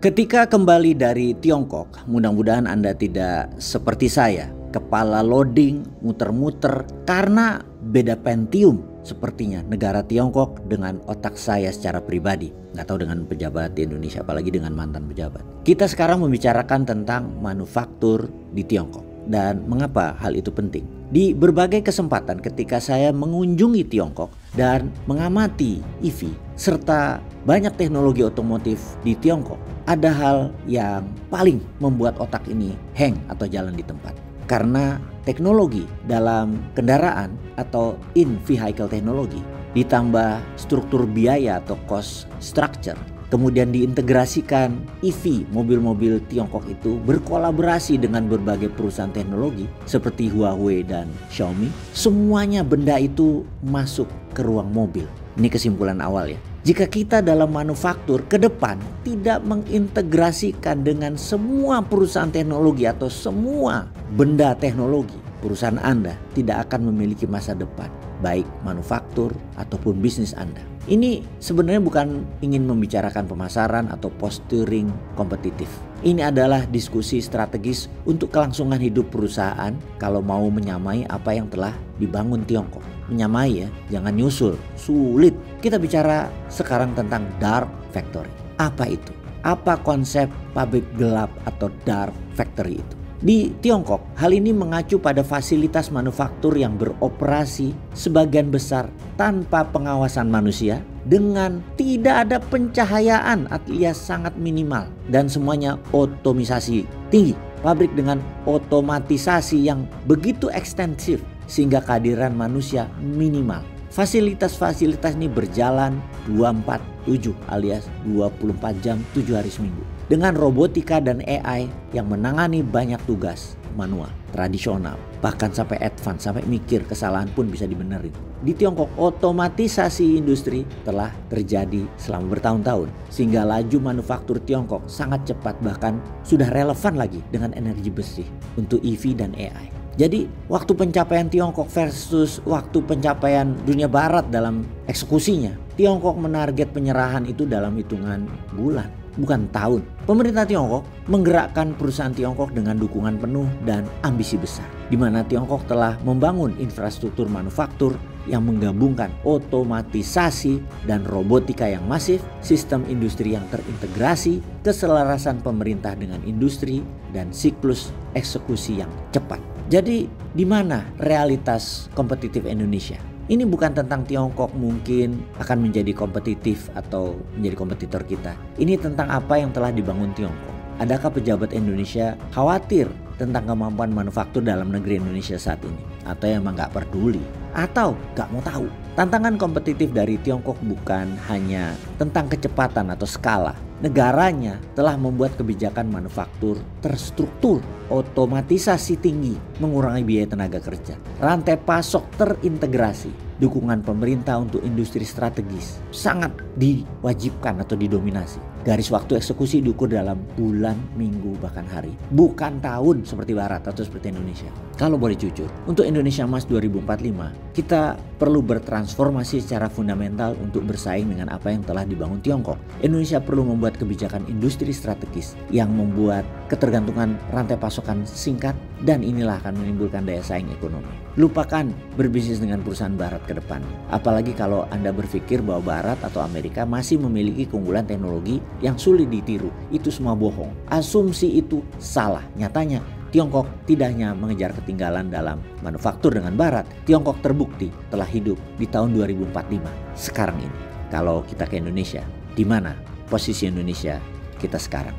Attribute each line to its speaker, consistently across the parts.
Speaker 1: Ketika kembali dari Tiongkok, mudah-mudahan Anda tidak seperti saya, kepala loading, muter-muter karena beda Pentium sepertinya negara Tiongkok dengan otak saya secara pribadi. Nggak tahu dengan pejabat di Indonesia, apalagi dengan mantan pejabat. Kita sekarang membicarakan tentang manufaktur di Tiongkok dan mengapa hal itu penting. Di berbagai kesempatan ketika saya mengunjungi Tiongkok dan mengamati EV serta banyak teknologi otomotif di Tiongkok, ada hal yang paling membuat otak ini hang atau jalan di tempat. Karena teknologi dalam kendaraan atau in-vehicle teknologi ditambah struktur biaya atau cost structure, kemudian diintegrasikan EV mobil-mobil Tiongkok itu berkolaborasi dengan berbagai perusahaan teknologi seperti Huawei dan Xiaomi. Semuanya benda itu masuk ke ruang mobil. Ini kesimpulan awal ya. Jika kita dalam manufaktur ke depan tidak mengintegrasikan dengan semua perusahaan teknologi atau semua benda teknologi, perusahaan Anda tidak akan memiliki masa depan, baik manufaktur ataupun bisnis Anda. Ini sebenarnya bukan ingin membicarakan pemasaran atau posturing kompetitif. Ini adalah diskusi strategis untuk kelangsungan hidup perusahaan kalau mau menyamai apa yang telah dibangun Tiongkok. Menyamai ya, jangan nyusul, sulit. Kita bicara sekarang tentang dark factory. Apa itu? Apa konsep pabrik gelap atau dark factory itu? Di Tiongkok, hal ini mengacu pada fasilitas manufaktur yang beroperasi sebagian besar tanpa pengawasan manusia dengan tidak ada pencahayaan alias sangat minimal dan semuanya otomisasi tinggi. Pabrik dengan otomatisasi yang begitu ekstensif sehingga kehadiran manusia minimal. Fasilitas-fasilitas ini berjalan 24/7 alias 24 jam 7 hari seminggu. Dengan robotika dan AI yang menangani banyak tugas manual, tradisional, bahkan sampai advance, sampai mikir kesalahan pun bisa dibenerin. Di Tiongkok, otomatisasi industri telah terjadi selama bertahun-tahun sehingga laju manufaktur Tiongkok sangat cepat, bahkan sudah relevan lagi dengan energi bersih untuk EV dan AI. Jadi waktu pencapaian Tiongkok versus waktu pencapaian dunia barat dalam eksekusinya, Tiongkok menarget penyerahan itu dalam hitungan bulan, bukan tahun. Pemerintah Tiongkok menggerakkan perusahaan Tiongkok dengan dukungan penuh dan ambisi besar, di mana Tiongkok telah membangun infrastruktur manufaktur yang menggabungkan otomatisasi dan robotika yang masif, sistem industri yang terintegrasi, keselarasan pemerintah dengan industri, dan siklus eksekusi yang cepat. Jadi di mana realitas kompetitif Indonesia? Ini bukan tentang Tiongkok mungkin akan menjadi kompetitif atau menjadi kompetitor kita. Ini tentang apa yang telah dibangun Tiongkok. Adakah pejabat Indonesia khawatir tentang kemampuan manufaktur dalam negeri Indonesia saat ini? Atau emang gak peduli? Atau gak mau tahu? Tantangan kompetitif dari Tiongkok bukan hanya tentang kecepatan atau skala. Negaranya telah membuat kebijakan manufaktur terstruktur, otomatisasi tinggi, mengurangi biaya tenaga kerja, rantai pasok terintegrasi, dukungan pemerintah untuk industri strategis sangat diwajibkan atau didominasi. Garis waktu eksekusi diukur dalam bulan, minggu, bahkan hari, bukan tahun seperti Barat atau seperti Indonesia. Kalau boleh jujur, untuk Indonesia Emas 2045, kita perlu bertransformasi secara fundamental untuk bersaing dengan apa yang telah dibangun Tiongkok. Indonesia perlu membuat kebijakan industri strategis yang membuat ketergantungan rantai pasokan singkat, dan inilah akan menimbulkan daya saing ekonomi. Lupakan berbisnis dengan perusahaan Barat ke depan. Apalagi kalau Anda berpikir bahwa Barat atau Amerika masih memiliki keunggulan teknologi yang sulit ditiru. Itu semua bohong. Asumsi itu salah. Nyatanya Tiongkok tidak hanya mengejar ketinggalan dalam manufaktur dengan Barat. Tiongkok terbukti telah hidup di tahun 2045 sekarang ini. Kalau kita ke Indonesia, di mana posisi Indonesia kita sekarang?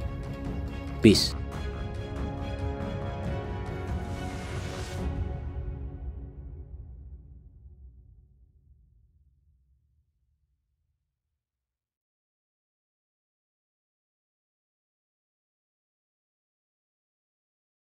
Speaker 1: Peace.